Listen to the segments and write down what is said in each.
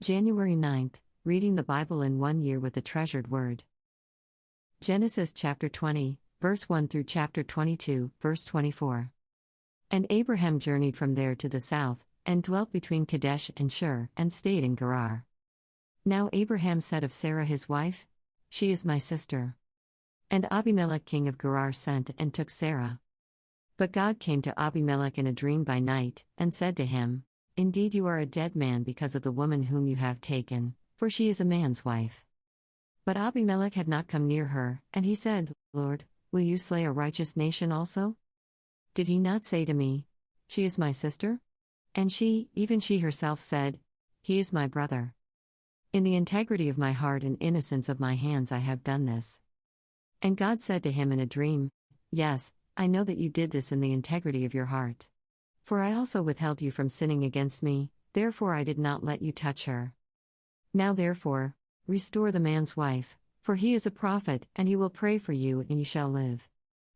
January 9th, reading the Bible in 1 year with the treasured word. Genesis chapter 20, verse 1 through chapter 22, verse 24. And Abraham journeyed from there to the south, and dwelt between Kadesh and Shur, and stayed in Gerar. Now Abraham said of Sarah his wife, "She is my sister." And Abimelech king of Gerar sent and took Sarah. But God came to Abimelech in a dream by night, and said to him, "Indeed you are a dead man because of the woman whom you have taken, for she is a man's wife." But Abimelech had not come near her, and he said, "Lord, will you slay a righteous nation also? Did he not say to me, 'She is my sister'?" And she, even she herself said, "He is my brother. In the integrity of my heart and innocence of my hands I have done this." And God said to him in a dream, "Yes, I know that you did this in the integrity of your heart. For I also withheld you from sinning against me, therefore I did not let you touch her. Now therefore, restore the man's wife, for he is a prophet, and he will pray for you, and you shall live.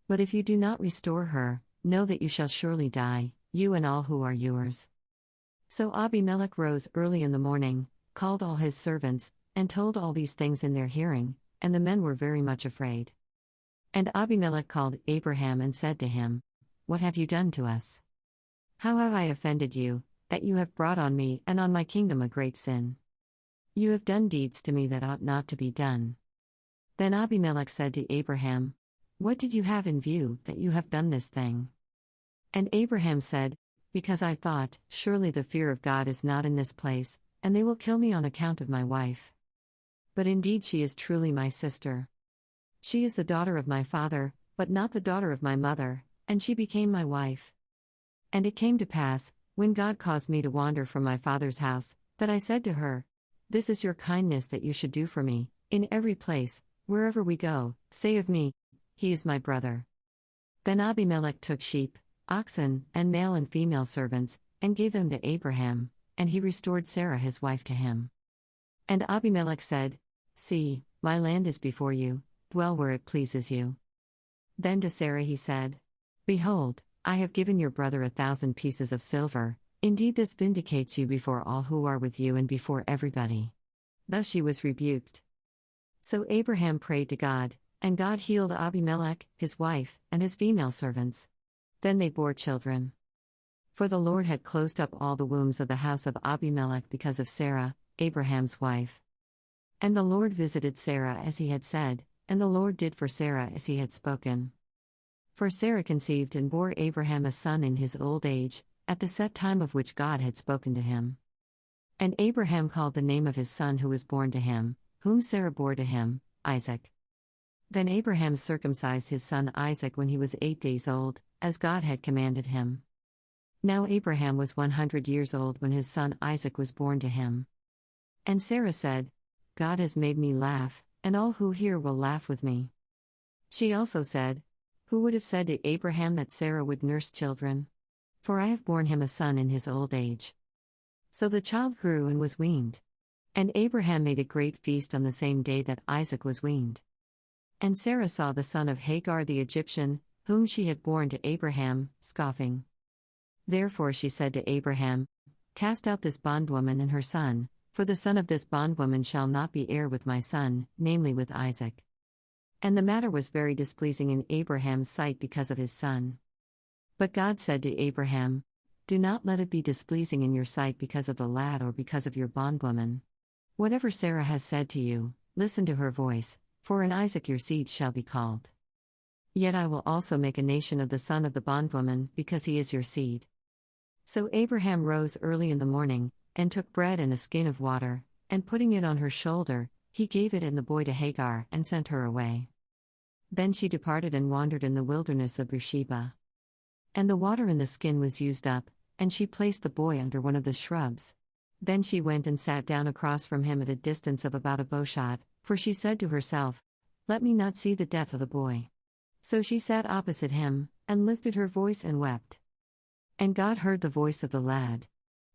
But if you do not restore her, know that you shall surely die, you and all who are yours." So Abimelech rose early in the morning, called all his servants, and told all these things in their hearing, and the men were very much afraid. And Abimelech called Abraham and said to him, "What have you done to us? How have I offended you, that you have brought on me and on my kingdom a great sin? You have done deeds to me that ought not to be done." Then Abimelech said to Abraham, "What did you have in view, that you have done this thing?" And Abraham said, "Because I thought, surely the fear of God is not in this place, and they will kill me on account of my wife. But indeed she is truly my sister. She is the daughter of my father, but not the daughter of my mother, and she became my wife. And it came to pass, when God caused me to wander from my father's house, that I said to her, 'This is your kindness that you should do for me, in every place, wherever we go, say of me, he is my brother.' Then Abimelech took sheep, oxen, and male and female servants, and gave them to Abraham, and he restored Sarah his wife to him. And Abimelech said, 'See, my land is before you, dwell where it pleases you.' Then to Sarah he said, 'Behold, I have given your brother 1,000 pieces of silver, indeed this vindicates you before all who are with you and before everybody.' Thus she was rebuked. So Abraham prayed to God, and God healed Abimelech, his wife, and his female servants. Then they bore children. For the Lord had closed up all the wombs of the house of Abimelech because of Sarah, Abraham's wife. And the Lord visited Sarah as he had said, and the Lord did for Sarah as he had spoken. For Sarah conceived and bore Abraham a son in his old age, at the set time of which God had spoken to him. And Abraham called the name of his son who was born to him, whom Sarah bore to him, Isaac. Then Abraham circumcised his son Isaac when he was 8 days old, as God had commanded him. Now Abraham was 100 years old when his son Isaac was born to him. And Sarah said, "God has made me laugh, and all who hear will laugh with me." She also said, "Who would have said to Abraham that Sarah would nurse children? For I have borne him a son in his old age." So the child grew and was weaned. And Abraham made a great feast on the same day that Isaac was weaned. And Sarah saw the son of Hagar the Egyptian, whom she had borne to Abraham, scoffing. Therefore she said to Abraham, "Cast out this bondwoman and her son, for the son of this bondwoman shall not be heir with my son, namely with Isaac." And the matter was very displeasing in Abraham's sight because of his son. But God said to Abraham, "Do not let it be displeasing in your sight because of the lad or because of your bondwoman. Whatever Sarah has said to you, listen to her voice, for in Isaac your seed shall be called. Yet I will also make a nation of the son of the bondwoman, because he is your seed." So Abraham rose early in the morning, and took bread and a skin of water, and putting it on her shoulder, he gave it and the boy to Hagar, and sent her away. Then she departed and wandered in the wilderness of Beersheba. And the water in the skin was used up, and she placed the boy under one of the shrubs. Then she went and sat down across from him at a distance of about a bowshot, for she said to herself, "Let me not see the death of the boy." So she sat opposite him, and lifted her voice and wept. And God heard the voice of the lad.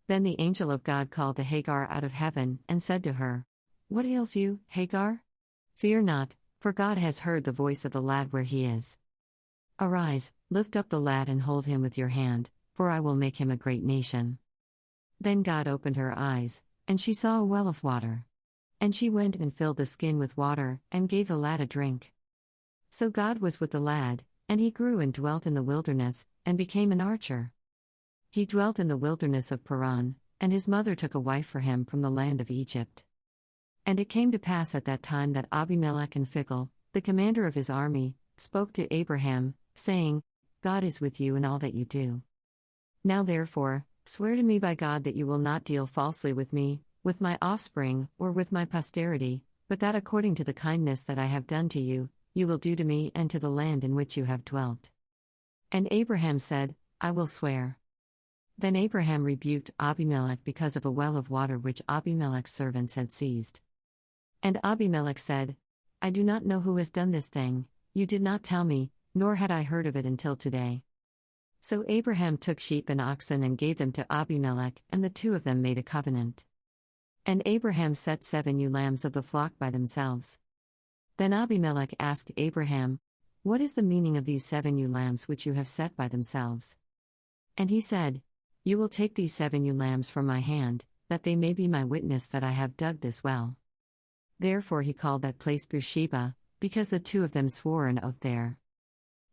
Then the angel of God called to Hagar out of heaven, and said to her, "What ails you, Hagar? Fear not, for God has heard the voice of the lad where he is. Arise, lift up the lad and hold him with your hand, for I will make him a great nation." Then God opened her eyes, and she saw a well of water. And she went and filled the skin with water, and gave the lad a drink. So God was with the lad, and he grew and dwelt in the wilderness, and became an archer. He dwelt in the wilderness of Paran, and his mother took a wife for him from the land of Egypt. And it came to pass at that time that Abimelech and Phicol, the commander of his army, spoke to Abraham, saying, God is with you in all that you do. Now therefore, swear to me by God that you will not deal falsely with me, with my offspring, or with my posterity, but that according to the kindness that I have done to you, you will do to me and to the land in which you have dwelt. And Abraham said, I will swear. Then Abraham rebuked Abimelech because of a well of water which Abimelech's servants had seized. And Abimelech said, I do not know who has done this thing, you did not tell me, nor had I heard of it until today. So Abraham took sheep and oxen and gave them to Abimelech, and the two of them made a covenant. And Abraham set 7 ewe lambs of the flock by themselves. Then Abimelech asked Abraham, What is the meaning of these 7 ewe lambs which you have set by themselves? And he said, You will take these 7 ewe lambs from my hand, that they may be my witness that I have dug this well. Therefore he called that place Beersheba, because the two of them swore an oath there.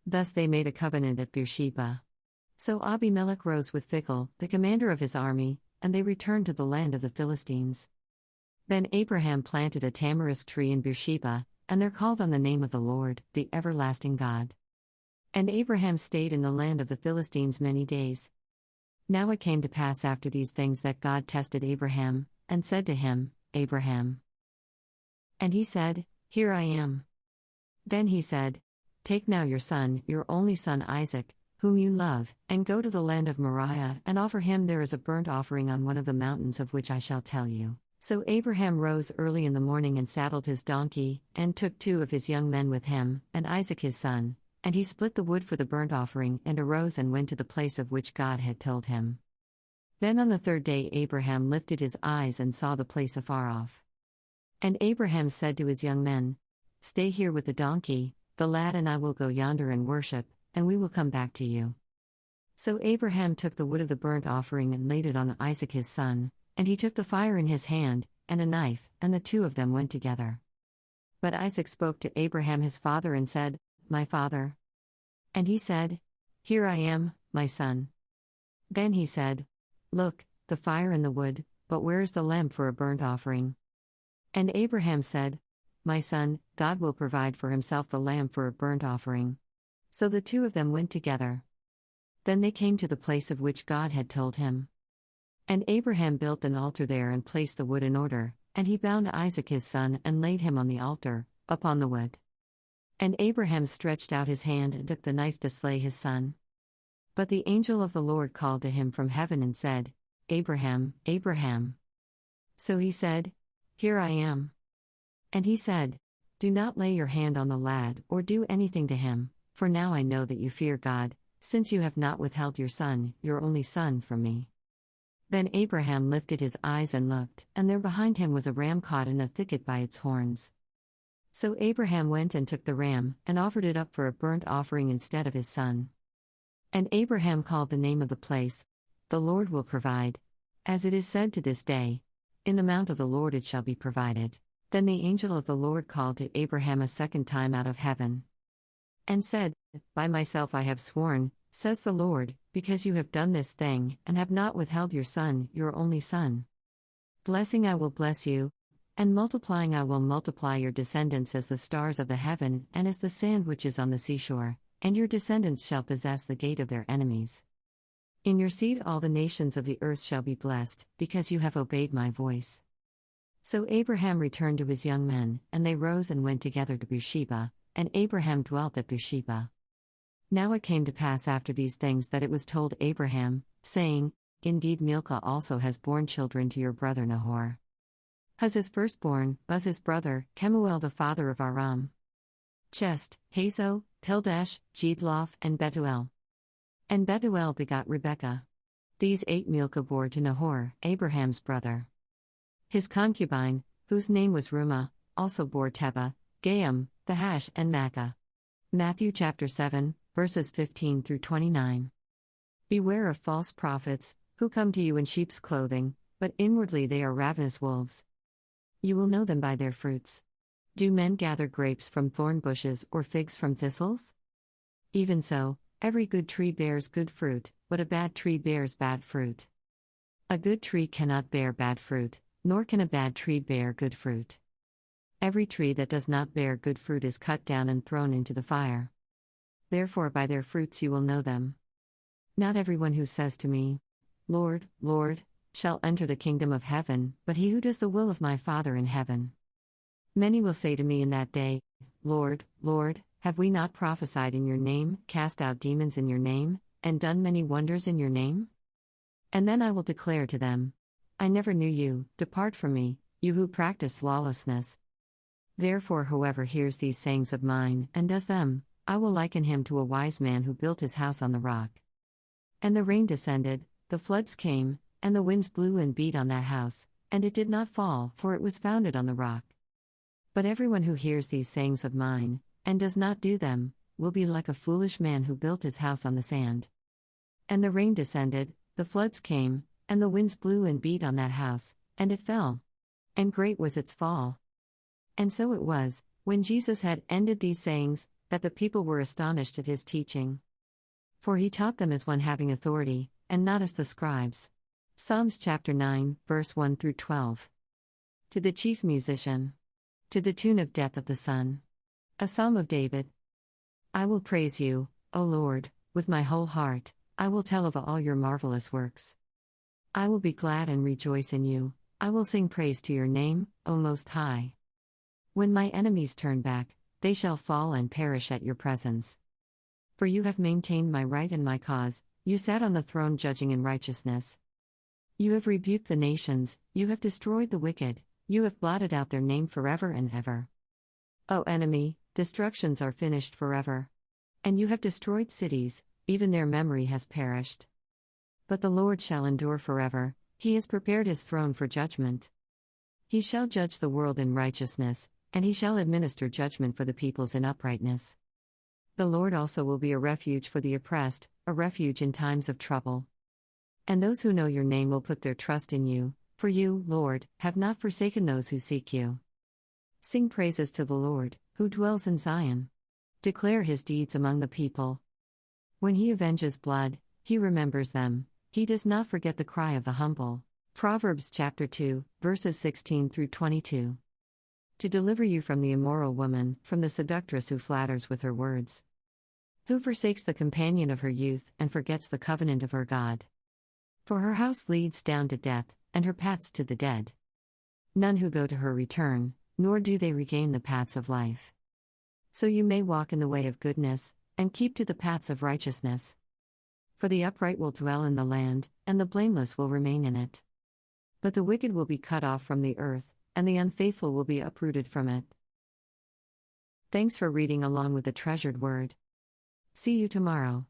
Thus they made a covenant at Beersheba. So Abimelech rose with Phicol, the commander of his army, and they returned to the land of the Philistines. Then Abraham planted a tamarisk tree in Beersheba, and there called on the name of the Lord, the everlasting God. And Abraham stayed in the land of the Philistines many days. Now it came to pass after these things that God tested Abraham, and said to him, Abraham. And he said, Here I am. Then he said, Take now your son, your only son Isaac, whom you love, and go to the land of Moriah, and offer him there as a burnt offering on one of the mountains of which I shall tell you. So Abraham rose early in the morning and saddled his donkey, and took 2 of his young men with him, and Isaac his son, and he split the wood for the burnt offering, and arose and went to the place of which God had told him. Then on the 3rd day Abraham lifted his eyes and saw the place afar off. And Abraham said to his young men, Stay here with the donkey, the lad and I will go yonder and worship, and we will come back to you. So Abraham took the wood of the burnt offering and laid it on Isaac his son, and he took the fire in his hand, and a knife, and the 2 of them went together. But Isaac spoke to Abraham his father and said, My father. And he said, Here I am, my son. Then he said, Look, the fire and the wood, but where is the lamb for a burnt offering? And Abraham said, My son, God will provide for himself the lamb for a burnt offering. So the 2 of them went together. Then they came to the place of which God had told him. And Abraham built an altar there and placed the wood in order, and he bound Isaac his son and laid him on the altar, upon the wood. And Abraham stretched out his hand and took the knife to slay his son. But the angel of the Lord called to him from heaven and said, Abraham, Abraham. So he said, Here I am. And he said, Do not lay your hand on the lad or do anything to him, for now I know that you fear God, since you have not withheld your son, your only son, from me. Then Abraham lifted his eyes and looked, and there behind him was a ram caught in a thicket by its horns. So Abraham went and took the ram, and offered it up for a burnt offering instead of his son. And Abraham called the name of the place, The Lord will provide. As it is said to this day, In the mount of the Lord it shall be provided. Then the angel of the Lord called to Abraham a second time out of heaven. And said, By myself I have sworn, says the Lord, because you have done this thing, and have not withheld your son, your only son. Blessing I will bless you, and multiplying I will multiply your descendants as the stars of the heaven and as the sand which is on the seashore, and your descendants shall possess the gate of their enemies. In your seed all the nations of the earth shall be blessed, because you have obeyed my voice. So Abraham returned to his young men, and they rose and went together to Beersheba, and Abraham dwelt at Beersheba. Now it came to pass after these things that it was told Abraham, saying, Indeed Milcah also has borne children to your brother Nahor. Huz his firstborn, Buz his brother, Kemuel the father of Aram. Chest, Hazo, Pildash, Jedloth, and Betuel. And Betuel begot Rebekah. These 8 Milcah bore to Nahor, Abraham's brother. His concubine, whose name was Rumah, also bore Tebah, Gaam, Thahash, and Makkah. Matthew chapter 7, verses 15 through 29. Beware of false prophets, who come to you in sheep's clothing, but inwardly they are ravenous wolves. You will know them by their fruits. Do men gather grapes from thorn bushes or figs from thistles? Even so, every good tree bears good fruit, but a bad tree bears bad fruit. A good tree cannot bear bad fruit, nor can a bad tree bear good fruit. Every tree that does not bear good fruit is cut down and thrown into the fire. Therefore by their fruits you will know them. Not everyone who says to me, Lord, Lord, shall enter the kingdom of heaven, but he who does the will of my Father in heaven. Many will say to me in that day, Lord, Lord, have we not prophesied in your name, cast out demons in your name, and done many wonders in your name? And then I will declare to them, I never knew you, depart from me, you who practice lawlessness. Therefore whoever hears these sayings of mine, and does them, I will liken him to a wise man who built his house on the rock. And the rain descended, the floods came, and the winds blew and beat on that house, and it did not fall, for it was founded on the rock. But everyone who hears these sayings of mine, and does not do them, will be like a foolish man who built his house on the sand. And the rain descended, the floods came, and the winds blew and beat on that house, and it fell. And great was its fall. And so it was, when Jesus had ended these sayings, that the people were astonished at his teaching. For he taught them as one having authority, and not as the scribes. Psalms chapter 9, verse 1 through 12. To the chief musician. To the tune of Death of the Sun. A psalm of David. I will praise you, O Lord, with my whole heart, I will tell of all your marvelous works. I will be glad and rejoice in you, I will sing praise to your name, O Most High. When my enemies turn back, they shall fall and perish at your presence. For you have maintained my right and my cause, you sat on the throne judging in righteousness. You have rebuked the nations, you have destroyed the wicked, you have blotted out their name forever and ever. O enemy, destructions are finished forever. And you have destroyed cities, even their memory has perished. But the Lord shall endure forever, he has prepared his throne for judgment. He shall judge the world in righteousness, and he shall administer judgment for the peoples in uprightness. The Lord also will be a refuge for the oppressed, a refuge in times of trouble. And those who know your name will put their trust in you, for you, Lord, have not forsaken those who seek you. Sing praises to the Lord, who dwells in Zion. Declare his deeds among the people. When he avenges blood, he remembers them, he does not forget the cry of the humble. Proverbs chapter 2, verses 16 through 22. To deliver you from the immoral woman, from the seductress who flatters with her words. Who forsakes the companion of her youth, and forgets the covenant of her God. For her house leads down to death, and her paths to the dead. None who go to her return, nor do they regain the paths of life. So you may walk in the way of goodness, and keep to the paths of righteousness. For the upright will dwell in the land, and the blameless will remain in it. But the wicked will be cut off from the earth, and the unfaithful will be uprooted from it. Thanks for reading along with the treasured word. See you tomorrow.